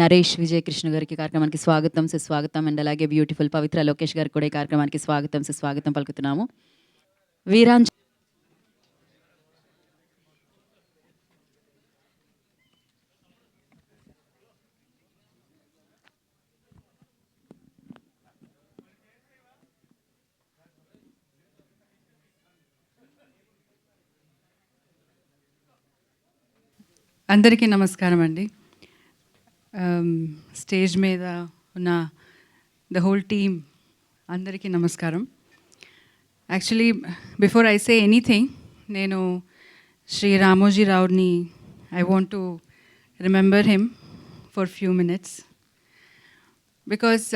నరేష్ విజయకృష్ణ గారికి కార్యక్రమానికి స్వాగతం సుస్వాగతం. అండ్ అలాగే బ్యూటిఫుల్ పవిత్ర లోకేష్ గారికి కూడా ఈ కార్యక్రమానికి స్వాగతం సుస్వాగతం పలుకుతున్నాము. వీరాంజ అందరికీ నమస్కారం అండి. స్టేజ్ మీద ఉన్న ద హోల్ టీమ్ అందరికీ నమస్కారం. Actually before I say anything, నేను శ్రీ రామోజీ రావుని I want to remember him for few minutes. Because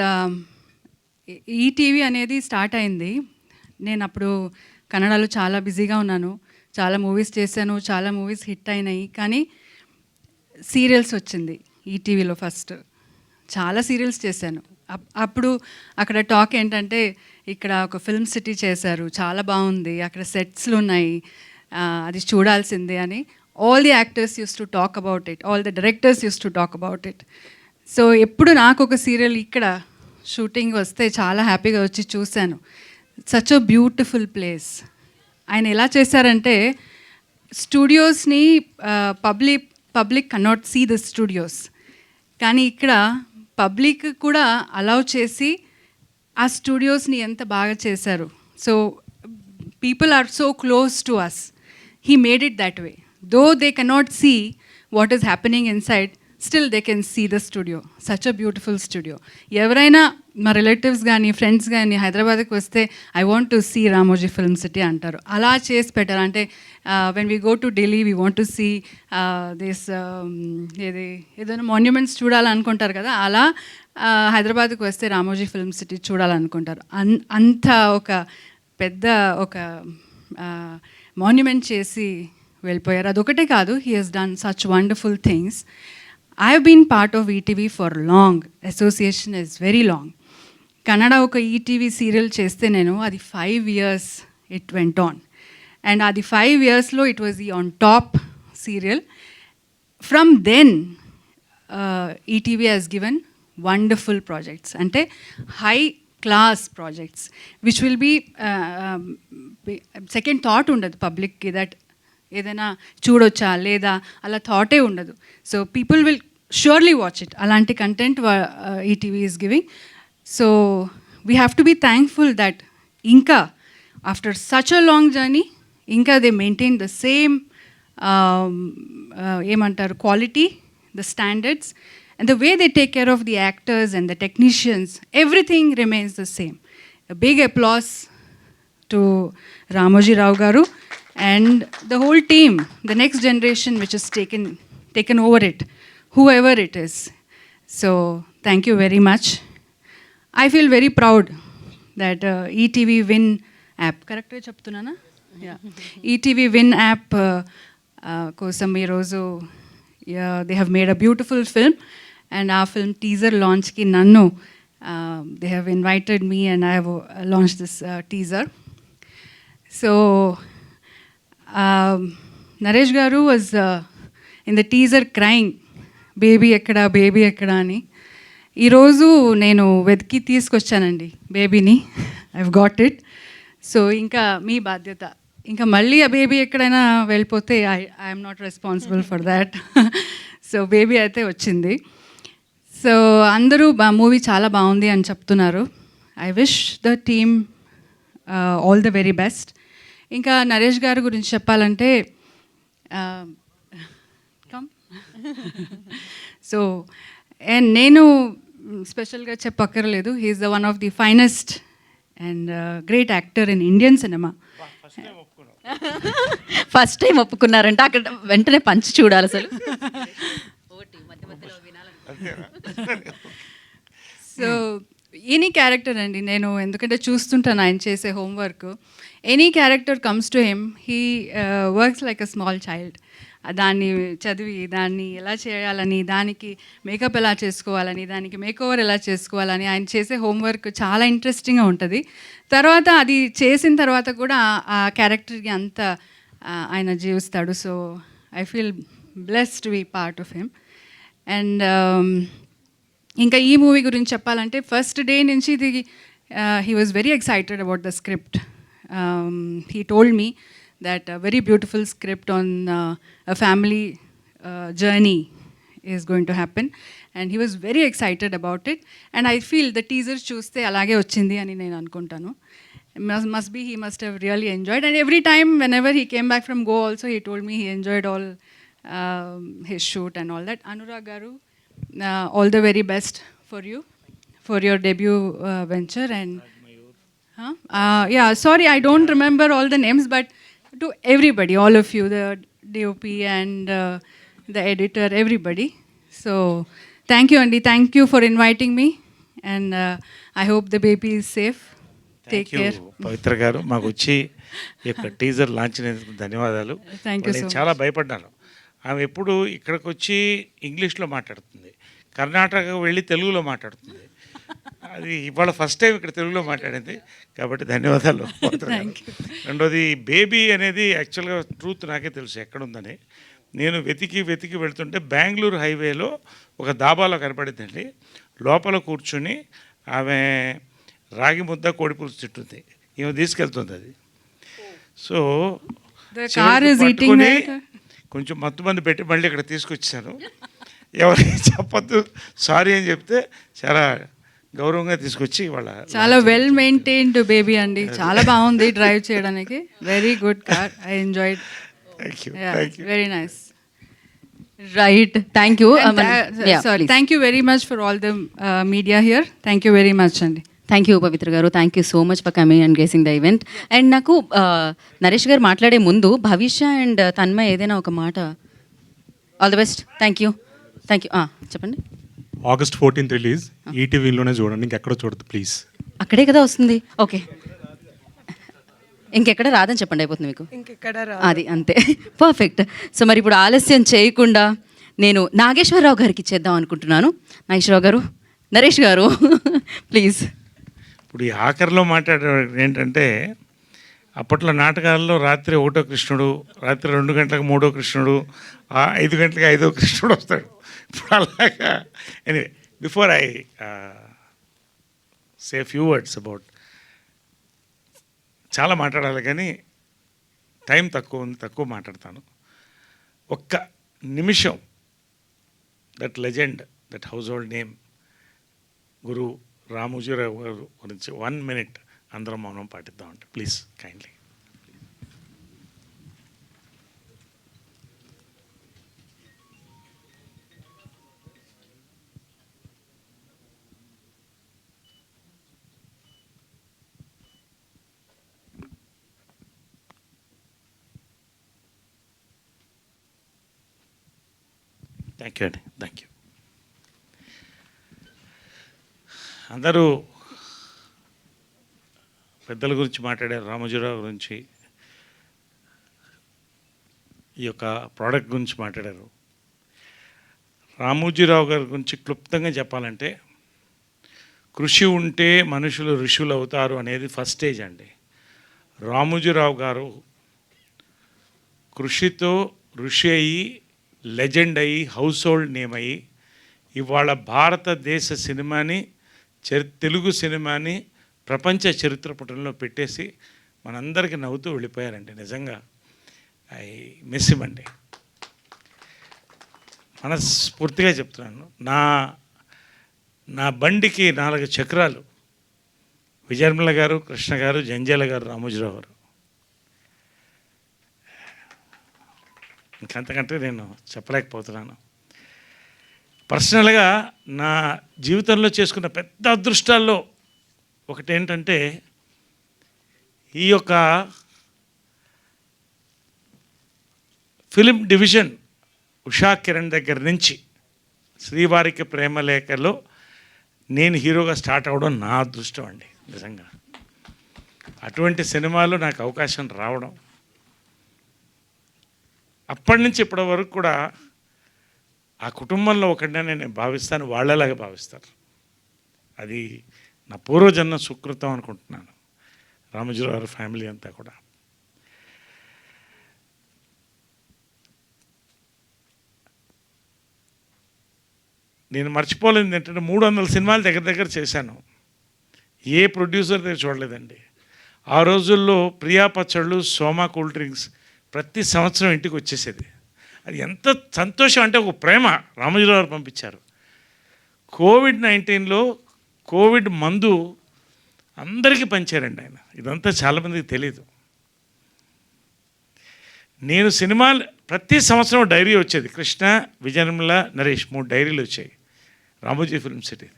ETV అనేది స్టార్ట్ అయింది. నేను అప్పుడు కన్నడలో చాలా బిజీగా ఉన్నాను, చాలా మూవీస్ చేశాను, చాలా మూవీస్ హిట్ అయినాయి. కానీ సీరియల్స్ వచ్చింది ఈటీవీలో ఫస్ట్. చాలా సీరియల్స్ చేశాను. అప్పుడు అక్కడ టాక్ ఏంటంటే, ఇక్కడ ఒక ఫిల్మ్ సిటీ చేశారు, చాలా బాగుంది, అక్కడ సెట్స్లు ఉన్నాయి, అది చూడాల్సిందే అని all the actors use to talk about it, all the directors use to talk about it. So ఎప్పుడు నాకు ఒక సీరియల్ ఇక్కడ షూటింగ్ వస్తే చాలా హ్యాపీగా వచ్చి చూశాను. Such a beautiful place. ఆయన ఎలా చేశారంటే, స్టూడియోస్ని public cannot see the studios, కానీ ఇక్కడ పబ్లిక్ కూడా అలౌ చేసి ఆ స్టూడియోస్ని ఎంత బాగా చేశారు. So people are so close to us. He made it that way. Though they cannot see what is happening inside, still they can see the studio. Such a beautiful studio. ఎవరైనా మా relatives కానీ friends కానీ హైదరాబాద్కి వస్తే I want to see Ramoji film city అంటారు. అలా చేసి పెట్టారు. అంటే when we go to Delhi we want to see this ఏదైనా మాన్యుమెంట్స్ చూడాలనుకుంటారు కదా, అలా హైదరాబాద్కి వస్తే రామోజీ ఫిల్మ్ సిటీ చూడాలనుకుంటారు. అంత ఒక పెద్ద ఒక మాన్యుమెంట్ చేసి వెళ్ళిపోయారు. అదొకటే కాదు, he has done such wonderful things. I have been part of ETV for long. Association is very long. Kannada ఒక ఈటీవీ సీరియల్ చేస్తే నేను అది 5 years it went on. And అది 5 yearsలో it was the on top serial. From then ETV has given wonderful projects, అంటే high class projects which will be second thought ఉండదు పబ్లిక్కి, that ఏదైనా చూడొచ్చా లేదా అలా థాటే ఉండదు. So people will surely watch it. అలాంటి content ETV is giving. So we have to be thankful that ఇంకా after such a long journey ఇంకా దే మెయింటైన్ ద సేమ్ ఏమంటారు quality, the standards, and the way they take care of the actors and the technicians. Everything remains the same. Big applause to Ramoji Rao గారు and the whole team, the next generation which has taken over it, whoever it is. So thank you very much. I feel very proud that ETV Win app, correct ga cheptunana? Yeah. ETV Win app kosam ee roju they have made a beautiful film, and our film teaser launch ki nannu they have invited me and I have launched this teaser. So Naresh గారు was in the teaser crying, baby ఎక్కడా baby ఎక్కడా అని. ఈరోజు నేను వెతికి తీసుకొచ్చానండి బేబీని. I've got it. So ఇంకా మీ బాధ్యత. ఇంకా మళ్ళీ ఆ బేబీ ఎక్కడైనా వెళ్ళిపోతే I'm not responsible for that. So baby అయితే వచ్చింది. సో అందరూ మూవీ చాలా బాగుంది అని చెప్తున్నారు. I wish the team all the very best. ఇంకా నరేష్ గారి గురించి చెప్పాలంటే, సో అండ్ నేను స్పెషల్గా చెప్పక్కర్లేదు, he is the one of the finest and great actor in Indian cinema. First time ఒప్పుకున్నారంటే అక్కడ వెంటనే పంచి చూడాలి అసలు. సో ఎనీ క్యారెక్టర్ అండి, నేను ఎందుకంటే చూస్తుంటాను ఆయన చేసే homework. Any character comes to him, he works like a small child. దాన్ని చదివి దాన్ని ఎలా చేయాలని, దానికి మేకప్ ఎలా చేసుకోవాలని, దానికి మేకోవర్ ఎలా చేసుకోవాలని ఆయన చేసే హోంవర్క్ చాలా ఇంట్రెస్టింగ్గా ఉంటుంది. తర్వాత అది చేసిన తర్వాత కూడా ఆ క్యారెక్టర్కి అంత ఆయన జీవిస్తాడు. So I feel blessed to be part of him. And ఇంకా ఈ మూవీ గురించి చెప్పాలంటే ఫస్ట్ డే నుంచి ఇది he was very excited about the script. He told me that very beautiful script on a family journey is going to happen and he was very excited about it. And I feel the teaser చూస్తే అలాగే వచ్చింది అని నేను అనుకుంటాను. Must be he must have really enjoyed, and every time whenever he came back from Go also he told me he enjoyed all his shoot and all that. Anurag garu, all the very best for you for your debut venture. And yeah, sorry I don't remember all the names, but to everybody, all of you, the DOP and the editor, everybody. So thank you Andy, thank you for inviting me, and I hope the baby is safe. Thank you Pavithra గారు, మాకు వచ్చి ఈ యొక్క teaser launch అయినందుకు ధన్యవాదాలు. Thank you so నేను much. చాలా భయపడ్డాను. ఆమె ఎప్పుడు ఇక్కడికి వచ్చి ఇంగ్లీష్లో మాట్లాడుతుంది, కర్ణాటక వెళ్ళి తెలుగులో మాట్లాడుతుంది. అది ఇవాళ ఫస్ట్ టైం ఇక్కడ తెలుగులో మాట్లాడింది, కాబట్టి ధన్యవాదాలు పవిత్ర గారు. రెండోది బేబీ అనేది యాక్చువల్గా ట్రూత్ నాకే తెలుసు ఎక్కడుందని. నేను వెతికి వెతికి వెళ్తుంటే బెంగళూరు హైవేలో ఒక దాబాలో కనపడిందండి. లోపల కూర్చుని ఆమె రాగి ముద్ద కోడిపులుసు తింటుంది, ఈమె తీసుకెళ్తుంది అది. So The car is eating that. కొంచెం మత్తు మంది పెట్టి మళ్ళీ ఇక్కడ తీసుకొచ్చాను. ఎవరికి చెప్పొద్దు సారీ అని చెప్తే చాలా గౌరవంగా తీసుకొచ్చి వాళ్ళ చాలా వెల్ మెయింటైన్డ్ బేబీ అండి, చాలా బాగుంది డ్రైవ్ చేయడానికి. Very good car, I enjoyed. Thank you thank you. Very nice. Right, thank you. Sorry, thank you very much for all the media here. Thank you very much అండి. Thank you Pavithra గారు, thank you so much for coming and gracing the event. And నాకు నరేష్ గారు మాట్లాడే ముందు భవిష్య and Tanmay ఏదైనా ఒక మాట. All the best. Thank you చెప్పండి. August 14th రిలీజ్, ఈటీవీలోనే చూడండి, ఇంకెక్కడో చూడదు ప్లీజ్. అక్కడే కదా వస్తుంది. ఓకే, ఇంకెక్కడ రాదని చెప్పండి, అయిపోతుంది మీకు. అది అంతే, పర్ఫెక్ట్. సో మరి ఇప్పుడు ఆలస్యం చేయకుండా నేను నాగేశ్వరరావు గారికి ఇచ్చేద్దాం అనుకుంటున్నాను. నాగేశ్వరరావు గారు, నరేష్ గారు ప్లీజ్. ఇప్పుడు ఈ ఆఖరిలో మాట్లాడేది ఏంటంటే, అప్పట్లో నాటకాల్లో రాత్రి 1 కృష్ణుడు, రాత్రి 2 గంటలకు 3 కృష్ణుడు, 5 గంటలకు 5 కృష్ణుడు వస్తాడు. ఇప్పుడు అలాగా. Anyway, before I say few words about, చాలా మాట్లాడాలి కానీ టైం తక్కువ ఉంది, తక్కువ మాట్లాడతాను. ఒక్క నిమిషం that legend, that house hold name గురు రామోజీరావు గారు గురించి 1 minute అందరం మౌనం పాటిద్దామంటే ప్లీజ్ కైండ్లీ. థ్యాంక్ యూ అండి, థ్యాంక్ యూ. అందరూ పెద్దల గురించి మాట్లాడారు, రామోజీరావు గురించి, ఈ యొక్క ప్రోడక్ట్ గురించి మాట్లాడారు. రామోజీరావు గారి గురించి క్లుప్తంగా చెప్పాలంటే, కృషి ఉంటే మనుషులు ఋషులు అవుతారు అనేది ఫస్ట్ స్టేజ్ అండి. రామోజీరావు గారు కృషితో ఋషి అయ్యి, లెజెండ్ అయ్యి, హౌస్ హోల్డ్ నేమ్ అయ్యి, ఇవాళ భారతదేశ సినిమాని, తెలుగు సినిమాని ప్రపంచ చరిత్ర పుటంలో పెట్టేసి మనందరికీ నవ్వుతూ వెళ్ళిపోయారండి. నిజంగా ఐ మిస్ హిమ్ అండి, మనస్ఫూర్తిగా చెప్తున్నాను. నా బండికి 4 చక్రాలు విజయర్మల గారు, కృష్ణ గారు, జంజాల గారు, రామోజీరావు గారు. ఇంకంతకంటే నేను చెప్పలేకపోతున్నాను. పర్సనల్గా నా జీవితంలో చేసుకున్న పెద్ద అదృష్టాల్లో ఒకటేంటంటే, ఈ యొక్క ఫిలిం డివిజన్ ఉషా కిరణ్ దగ్గర నుంచి శ్రీవారికి ప్రేమలేఖలో నేను హీరోగా స్టార్ట్ అవ్వడం నా అదృష్టం అండి. నిజంగా అటువంటి సినిమాలో నాకు అవకాశం రావడం, అప్పటి నుంచి ఇప్పటి వరకు కూడా ఆ కుటుంబంలో ఒకటిగా నేను భావిస్తాను, వాళ్ళలాగా భావిస్తారు. అది నా పూర్వజన్మ సుకృతం అనుకుంటున్నాను, రామోజీరావు గారి ఫ్యామిలీ అంతా కూడా. నేను మర్చిపోలేదు ఏంటంటే 300 సినిమాలు దగ్గర దగ్గర చేశాను. ఏ ప్రొడ్యూసర్ దగ్గర చూడలేదండి. ఆ రోజుల్లో ప్రియా పచ్చళ్ళు, సోమా కూల్ డ్రింక్స్ ప్రతి సంవత్సరం ఇంటికి వచ్చేసేది. అది ఎంత సంతోషం అంటే ఒక ప్రేమ. రామోజీరావు గారు పంపించారు. కోవిడ్-19లో కోవిడ్ మందు అందరికీ పంచారండి ఆయన. ఇదంతా చాలామందికి తెలీదు. నేను సినిమాలు ప్రతి సంవత్సరం డైరీ వచ్చేది. కృష్ణ, విజయనిర్మల, నరేష్ 3 డైరీలు వచ్చాయి రామోజీ ఫిల్మ్ సిటీ.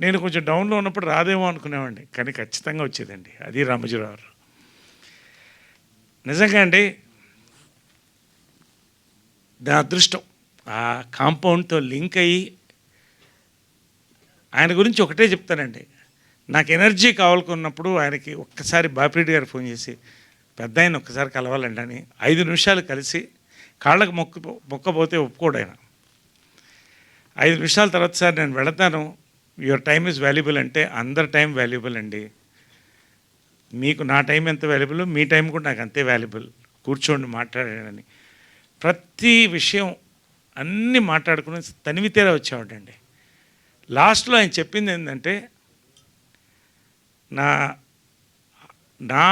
నేను కొంచెం డౌన్లో ఉన్నప్పుడు రాదేమో అనుకునేవాడిని, కానీ ఖచ్చితంగా వచ్చేదండి. అది రామోజీరావు గారు. నిజంగా అండి నా అదృష్టం ఆ కాంపౌండ్తో లింక్ అయ్యి. ఆయన గురించి ఒకటే చెప్తానండి, నాకు ఎనర్జీ కావాలనుకున్నప్పుడు ఆయనకి ఒక్కసారి బాపిరెడ్డి గారు ఫోన్ చేసి పెద్ద ఆయన ఒక్కసారి కలవాలండి అని 5 నిమిషాలు కలిసి కాళ్ళకు మొక్కపోతే ఒప్పుకోడు ఆయన. 5 నిమిషాల తర్వాత సార్ నేను వెళతాను, యువర్ టైమ్ ఈజ్ వాల్యుబుల్ అంటే అందరి టైం వాల్యుబుల్ అండి. మీకు నా టైం ఎంత వాల్యుబుల్, మీ టైం కూడా నాకు అంతే వాల్యుబుల్. కూర్చోండి మాట్లాడానని ప్రతి విషయం అన్నీ మాట్లాడుకుని తనివితేరా వచ్చేవాడండి. లాస్ట్లో ఆయన చెప్పింది ఏంటంటే, నా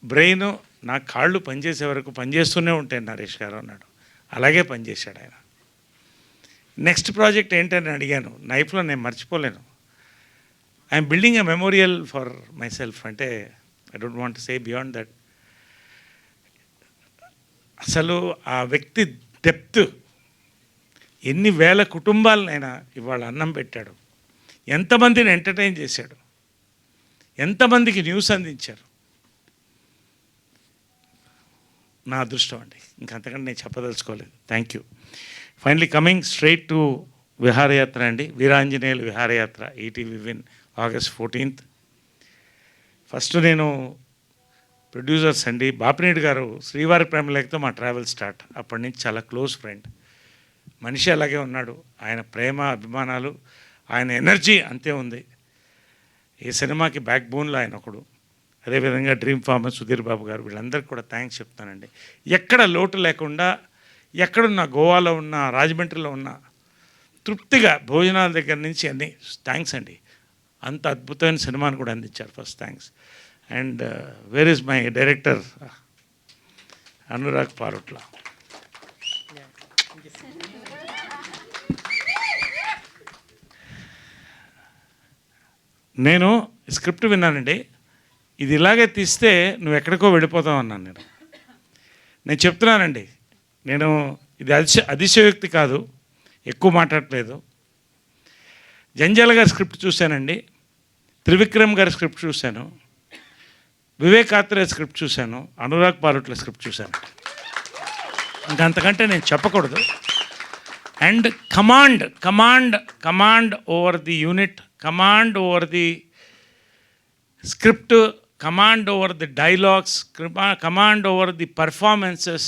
బ్రెయిన్ నా కాళ్ళు పనిచేసే వరకు పనిచేస్తూనే ఉంటాయి నరేష్ గారు అన్నాడు. అలాగే పనిచేశాడు ఆయన. నెక్స్ట్ ప్రాజెక్ట్ ఏంటని అడిగాను. లైఫ్లో నేను మర్చిపోలేను. I'm building a memorial for myself. అంటే I don't want say beyond that. అసలు ఆ వ్యక్తి డెప్త్, ఎన్ని వేల కుటుంబాలనైనా ఇవాళ అన్నం పెట్టాడు, ఎంతమందిని ఎంటర్టైన్ చేశాడు, ఎంతమందికి న్యూస్ అందించారు. నా అదృష్టం అండి, ఇంకంతకంటే నేను చెప్పదలుచుకోలేదు. Thank you. Finally coming straight to Viharayatra అండి. Veeranjaneyulu Viharayatra ETV Win August 14th. First నేను ప్రొడ్యూసర్స్ అండి, బాపినేడు గారు శ్రీవారి ప్రేమలేఖతో మా ట్రావెల్ స్టార్ట్. అప్పటి నుంచి చాలా క్లోజ్ ఫ్రెండ్. మనిషి అలాగే ఉన్నాడు. ఆయన ప్రేమ, అభిమానాలు, ఆయన ఎనర్జీ అంతే ఉంది. ఈ సినిమాకి బ్యాక్ బోన్లో ఆయన ఒకడు. అదేవిధంగా డ్రీమ్ ఫార్మర్ సుధీర్ బాబు గారు, వీళ్ళందరికీ కూడా థ్యాంక్స్ చెప్తానండి. ఎక్కడ లోటు లేకుండా, ఎక్కడున్నా, గోవాలో ఉన్నా, రాజమండ్రిలో ఉన్నా, తృప్తిగా భోజనాల దగ్గర నుంచి అన్నీ థ్యాంక్స్ అండి. అంత అద్భుతమైన సినిమాని కూడా అందించారు. First thanks. And where is my director Anurag Parutla. నేను స్క్రిప్ట్ విన్నానండి. ఇది ఇలాగే తీస్తే నువ్వు ఎక్కడికో వెళ్ళిపోతావు అన్నాను. నేను చెప్తున్నానండి, నేను ఇది అతిశయోక్తి కాదు, ఎక్కువ మాట్లాడట్లేదు. జంజాల గారి స్క్రిప్ట్ చూశానండి, త్రివిక్రమ్ గారి స్క్రిప్ట్ చూశాను, వివేక్ ఆత్రేయ స్క్రిప్ట్ చూశాను, అనురాగ్ పారుట్ల స్క్రిప్ట్ చూశాను. ఇంకంతకంటే నేను చెప్పకూడదు. And command over the unit, command over the script, command over the dialogues, command over the performances,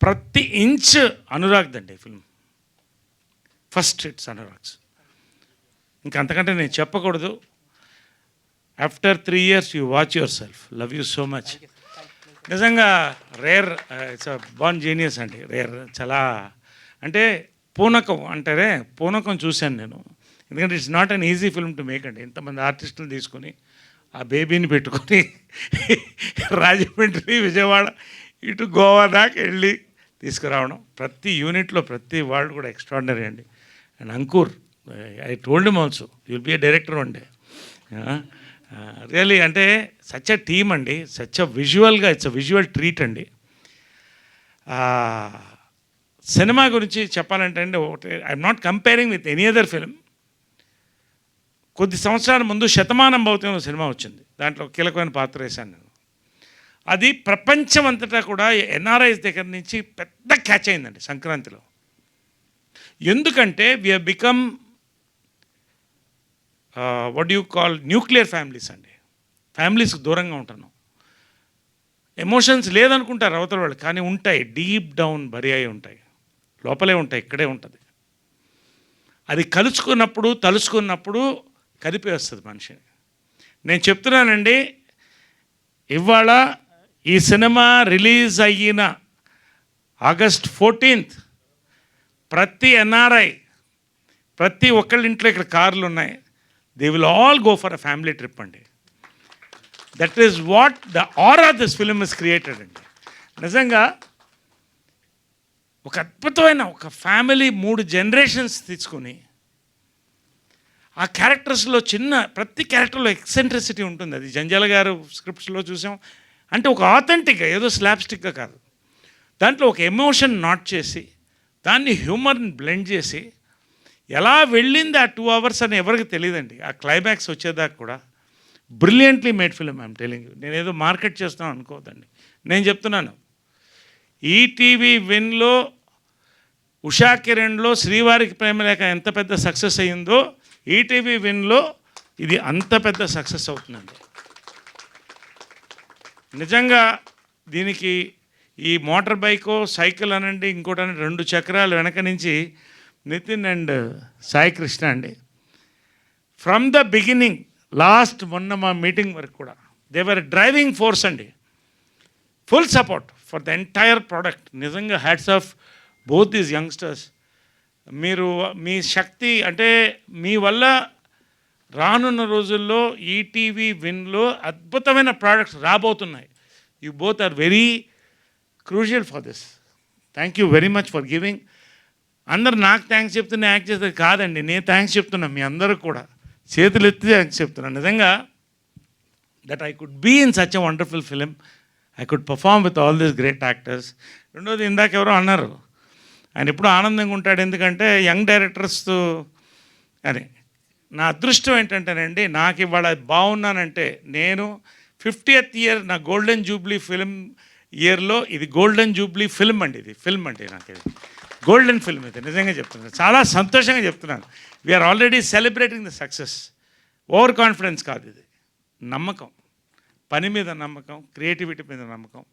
ప్రతి ఇంచ్ అనురాగ్దండి ఫిల్మ్. First it's Anurag's. ఇంకంతకంటే నేను చెప్పకూడదు. After 3 years you watch yourself. Love you so much. నిజంగా rare, it's a born genius అండి. Rare, చాలా అంటే పూనకం అంటారే, పూనకం చూశాను నేను. ఎందుకంటే it's not an easy film to make అండి. ఇంతమంది ఆర్టిస్టులు తీసుకొని ఆ బేబీని పెట్టుకొని రాజమండ్రి, విజయవాడ, ఇటు గోవా దాకా వెళ్ళి తీసుకురావడం, ప్రతి యూనిట్లో ప్రతి వాళ్ళు కూడా ఎక్స్ట్రాడినరీ అండి. And Ankur, I told him also you will be a director one day. Really అంటే సచ్ అ టీమ్ అండి, సచ్ అ విజువల్గా ఇట్స్ అ విజువల్ ట్రీట్ అండి. సినిమా గురించి చెప్పాలంటే అండి, ఒకటి I'm not comparing with any other film. కొద్ది సంవత్సరాల ముందు శతమానం భౌతం సినిమా వచ్చింది, దాంట్లో కీలకమైన పాత్ర వేశాను నేను. అది ప్రపంచం అంతటా కూడా ఎన్ఆర్ఐస్ దగ్గర నుంచి పెద్ద క్యాచ్ అయిందండి సంక్రాంతిలో. ఎందుకంటే we have become what you call nuclear families అండి. ఫ్యామిలీస్కి దూరంగా ఉంటున్నాం. ఎమోషన్స్ లేదనుకుంటారు అవతల వాళ్ళు, కానీ ఉంటాయి, డీప్ డౌన్ బరి అయి ఉంటాయి, లోపలే ఉంటాయి, ఇక్కడే ఉంటుంది. అది తలుచుకున్నప్పుడు కదిపేస్తుంది మనిషిని. నేను చెప్తున్నానండి, ఇవాళ ఈ సినిమా రిలీజ్ అయిన August 14th ప్రతి ఎన్ఆర్ఐ ప్రతి ఒక్కళ్ళ ఇంట్లో ఇక్కడ కార్లు ఉన్నాయి. They will all go for a family trip అండి. That is what the art of this film is created అండి. నిజంగా ఒక అద్భుతమైన ఒక ఫ్యామిలీ 3 జనరేషన్స్ తీసుకొని ఆ క్యారెక్టర్స్లో ప్రతి క్యారెక్టర్లో ఎక్సెంట్రిసిటీ ఉంటుంది. అది జంజాల గారు స్క్రిప్ట్స్లో చూసాం. అంటే ఒక ఆథెంటిక్గా, ఏదో స్లాప్స్టిక్గా కాదు, దాంట్లో ఒక ఎమోషన్ నాట్ చేసి దాన్ని హ్యూమర్ని బ్లెండ్ చేసి ఎలా వెళ్ళింది ఆ 2 అవర్స్ అని ఎవరికి తెలియదండి. ఆ క్లైమాక్స్ వచ్చేదాకా కూడా brilliantly made film. I'm telling you. నేను ఏదో మార్కెట్ చేస్తున్నాను అనుకోవద్దండి. నేను చెప్తున్నాను, ఈటీవీ విన్లో ఉషా కిరణ్లో శ్రీవారికి ప్రేమలేఖ ఎంత పెద్ద సక్సెస్ అయ్యిందో ఈటీవీ విన్లో ఇది అంత పెద్ద సక్సెస్ అవుతుందండి. నిజంగా దీనికి ఈ మోటార్ బైకో సైకిల్ అనండి ఇంకోటి 2 చక్రాలు వెనక నుంచి నితిన్ అండ్ సాయి కృష్ణ అండి. ఫ్రమ్ ద బిగినింగ్ లాస్ట్ మొన్న మా మీటింగ్ వరకు కూడా దే వర్ డ్రైవింగ్ ఫోర్స్ అండి. Full support for the entire product. నిజంగా hats off both these youngsters. మీరు మీ శక్తి అంటే మీ వల్ల రానున్న రోజుల్లో ఈటీవీ విన్లో అద్భుతమైన ప్రోడక్ట్స్ రాబోతున్నాయి. You both are very crucial for this. Thank you very much for giving. అందరు నాకు థ్యాంక్స్ చెప్తున్నా యాక్ట్ చేస్తే కాదండి, నేను థ్యాంక్స్ చెప్తున్నాను మీ అందరూ కూడా. చేతులు ఎత్తి థ్యాంక్స్ చెప్తున్నాను. నిజంగా that I could be in such a wonderful film. I could perform with all these great actors. రెండోది, ఇందాక ఎవరో అన్నారు ఆయన ఎప్పుడు ఆనందంగా ఉంటాడు ఎందుకంటే యంగ్ డైరెక్టర్స్తో అని. నా అదృష్టం ఏంటంటేనండి, నాకు ఇవాళ బాగున్నానంటే నేను 50th ఇయర్ నా గోల్డెన్ జూబ్లీ ఫిల్మ్ ఇయర్లో ఇది గోల్డెన్ జూబ్లీ ఫిల్మ్ అండి. ఇది ఫిల్మ్ అంటే నాకు ఇది గోల్డెన్ ఫిల్మ్. ఇది నిజంగా చెప్తున్నాను, చాలా సంతోషంగా చెప్తున్నాను. We are already celebrating the success. Over confidence కాదు, ఇది నమ్మకం, పని మీద నమ్మకం, క్రియేటివిటీ మీద నమ్మకం.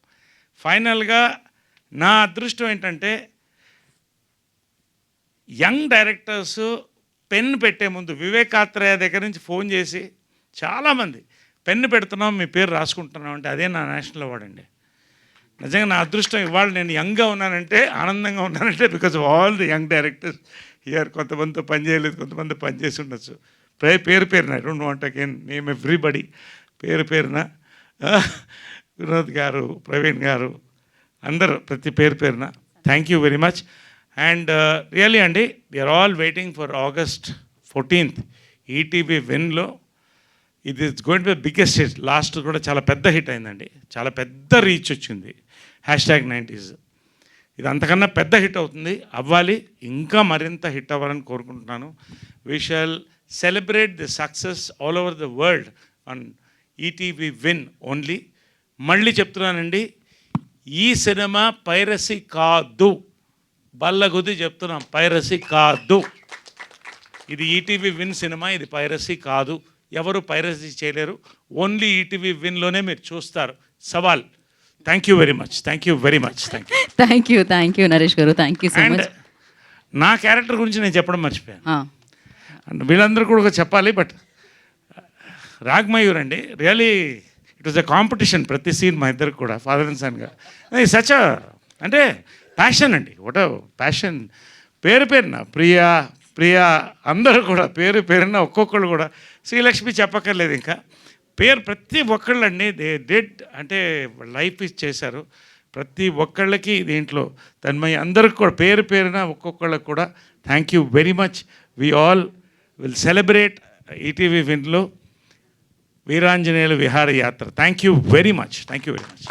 ఫైనల్గా నా అదృష్టం ఏంటంటే యంగ్ డైరెక్టర్స్ పెన్ పెట్టే ముందు వివేకాత్రేయ దగ్గర నుంచి ఫోన్ చేసి చాలామంది పెన్ను పెడుతున్నాం మీ పేరు రాసుకుంటున్నాం అంటే అదే నా నేషనల్ అవార్డ్ అండి. నిజంగా నా అదృష్టం ఇవాళ నేను యంగ్గా ఉన్నానంటే, ఆనందంగా ఉన్నానంటే because of all the young directors here. కొంతమందితో పని చేయలేదు, కొంతమంది పని చేసి ఉండొచ్చు. పేరున I don't want again name everybody. పేరున వినోద్ గారు, ప్రవీణ్ గారు, అందరూ ప్రతి పేరున thank you very much. And really అండి, we're all waiting for August 14th ETV విన్లో. ఇది it's going to be biggest hit. Last కూడా చాలా పెద్ద హిట్ అయిందండి, చాలా పెద్ద రీచ్ వచ్చింది. #90s ఇది అంతకన్నా పెద్ద హిట్ అవుతుంది, అవ్వాలి, ఇంకా మరింత హిట్ అవ్వాలని కోరుకుంటున్నాను. We shall celebrate the success all over the world on ETV win only. మళ్ళీ చెప్తున్నానండి, ఈ సినిమా పైరసీ కాదు, బల్లగుద్ది చెప్తున్నాం, పైరసీ కాదు. ఇది ఈటీవీ విన్ సినిమా, ఇది పైరసీ కాదు. ఎవరు పైరసీ చేయలేరు, ఓన్లీ ఈటీవీ విన్లోనే మీరు చూస్తారు. సవాల్. Thank you very much, thank you very much, thank you. Thank you Naresh garu, thank you so and much. నా క్యారెక్టర్ గురించి నేను చెప్పడం మర్చిపోయాను. అండ్ వీళ్ళందరూ కూడా చెప్పాలి, బట్ రాగ్మయూర్ అండి, really it was a competition. ప్రతి సీన్ మా ఇద్దరికి కూడా ఫాదర్ అండ్ సన్గా సచ్ అంటే ప్యాషన్ అండి, ఒకటో ప్యాషన్. పేరున ప్రియా అందరూ కూడా పేరున ఒక్కొక్కళ్ళు కూడా, శ్రీలక్ష్మి చెప్పక్కర్లేదు ఇంకా, ప్రతి ఒక్కళ్ళండి దే డెడ్ అంటే లైఫ్ చేశారు. ప్రతి ఒక్కళ్ళకి దీంట్లో తన్మయ్య అందరికి కూడా పేరున ఒక్కొక్కళ్ళకి కూడా thank you very much. We all will celebrate ETV విన్లో వీరాంజనేయుల విహారయాత్ర. Thank you very much, thank you very much.